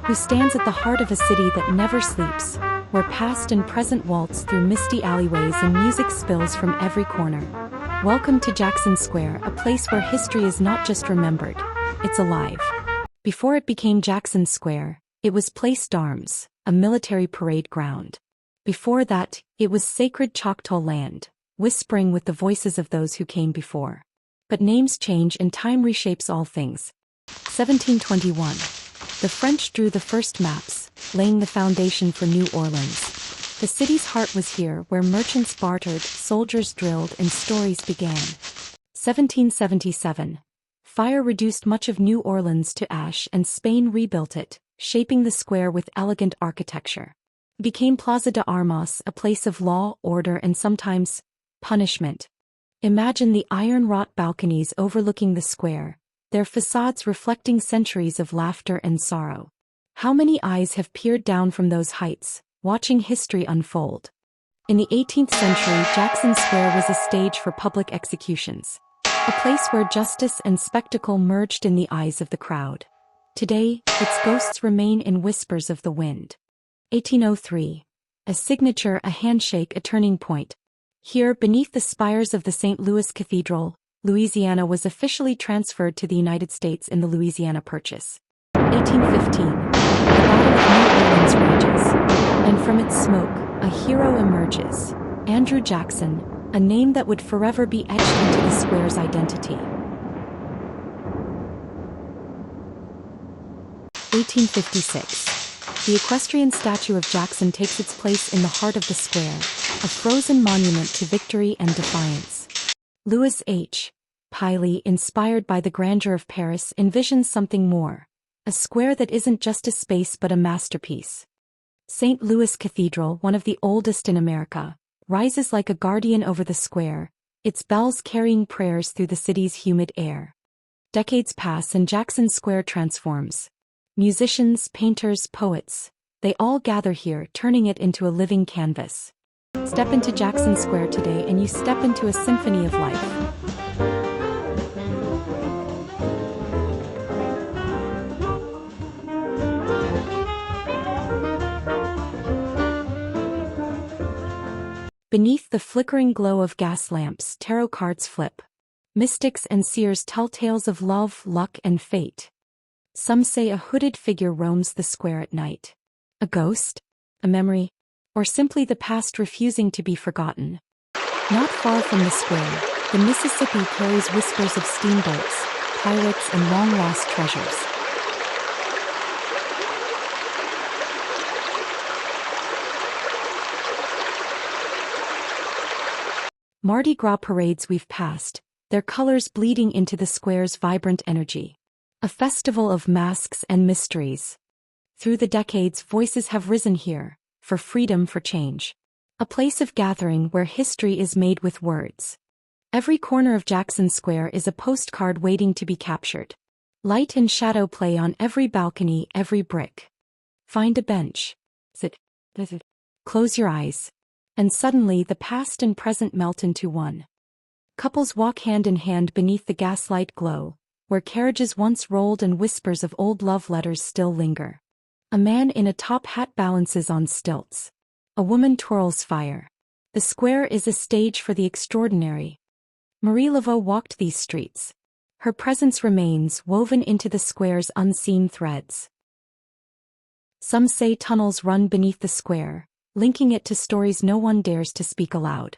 who stands at the heart of a city that never sleeps, where past and present waltz through misty alleyways and music spills from every corner. Welcome to Jackson Square, a place where history is not just remembered, it's alive. Before it became Jackson Square, it was Place d'Armes, a military parade ground. Before that, it was sacred Choctaw land, whispering with the voices of those who came before. But names change and time reshapes all things. 1721. The French drew the first maps, laying the foundation for New Orleans. The city's heart was here, where merchants bartered, soldiers drilled, and stories began. 1777. Fire reduced much of New Orleans to ash and Spain rebuilt it, shaping the square with elegant architecture. It became Plaza de Armas, a place of law, order, and sometimes punishment. Imagine the iron-wrought balconies overlooking the square, their facades reflecting centuries of laughter and sorrow. How many eyes have peered down from those heights, watching history unfold? In the 18th century, Jackson Square was a stage for public executions, a place where justice and spectacle merged in the eyes of the crowd. Today, its ghosts remain in whispers of the wind. 1803. A signature, a handshake, a turning point. Here, beneath the spires of the St. Louis Cathedral, Louisiana was officially transferred to the United States in the Louisiana Purchase. 1815. The Battle of New Orleans rages, and from its smoke, a hero emerges. Andrew Jackson, a name that would forever be etched into the square's identity. 1856. The equestrian statue of Jackson takes its place in the heart of the square, a frozen monument to victory and defiance. Louis H. Paley, inspired by the grandeur of Paris, envisions something more, a square that isn't just a space but a masterpiece. St. Louis Cathedral, one of the oldest in America, rises like a guardian over the square, its bells carrying prayers through the city's humid air. Decades pass and Jackson Square transforms. Musicians, painters, poets, they all gather here, turning it into a living canvas. Step into Jackson Square today and you step into a symphony of life. Beneath the flickering glow of gas lamps, tarot cards flip. Mystics and seers tell tales of love, luck, and fate. Some say a hooded figure roams the square at night. A ghost? A memory? Or simply the past refusing to be forgotten? Not far from the square, the Mississippi carries whispers of steamboats, pirates, and long-lost treasures. Mardi Gras parades we've passed, their colors bleeding into the square's vibrant energy. A festival of masks and mysteries. Through the decades, voices have risen here, for freedom, for change. A place of gathering where history is made with words. Every corner of Jackson Square is a postcard waiting to be captured. Light and shadow play on every balcony, every brick. Find a bench. Sit. Close your eyes. And suddenly the past and present melt into one. Couples walk hand in hand beneath the gaslight glow, where carriages once rolled and whispers of old love letters still linger. A man in a top hat balances on stilts. A woman twirls fire. The square is a stage for the extraordinary. Marie Laveau walked these streets. Her presence remains woven into the square's unseen threads. Some say tunnels run beneath the square, linking it to stories no one dares to speak aloud.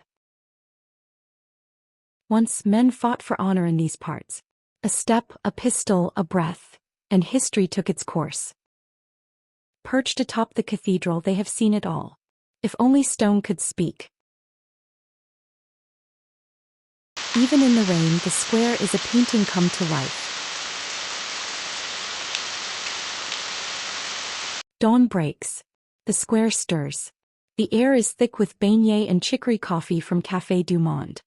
Once men fought for honor in these parts. A step, a pistol, a breath, and history took its course. Perched atop the cathedral, they have seen it all. If only stone could speak. Even in the rain, the square is a painting come to life. Dawn breaks. The square stirs. The air is thick with beignet and chicory coffee from Café du Monde.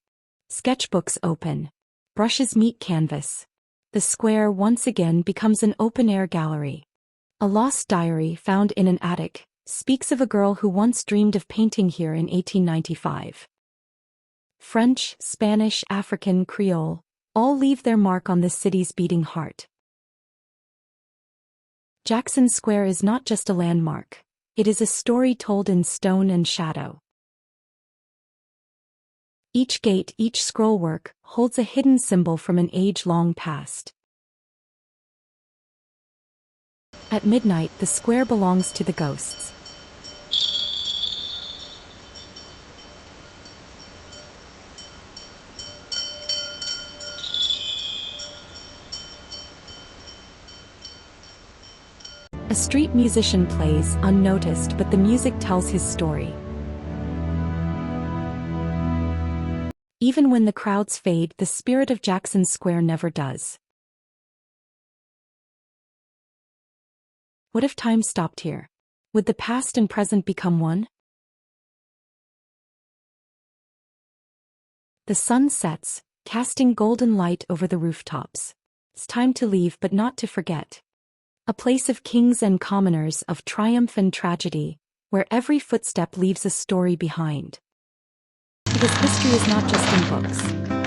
Sketchbooks open. Brushes meet canvas. The square once again becomes an open-air gallery. A lost diary found in an attic speaks of a girl who once dreamed of painting here in 1895. French, Spanish, African, Creole, all leave their mark on this city's beating heart. Jackson Square is not just a landmark. It is a story told in stone and shadow. Each gate, each scrollwork, holds a hidden symbol from an age-long past. At midnight, the square belongs to the ghosts. A street musician plays, unnoticed, but the music tells his story. Even when the crowds fade, the spirit of Jackson Square never does. What if time stopped here? Would the past and present become one? The sun sets, casting golden light over the rooftops. It's time to leave, but not to forget. A place of kings and commoners, of triumph and tragedy, where every footstep leaves a story behind. Because history is not just in books.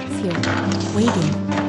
It's here, waiting,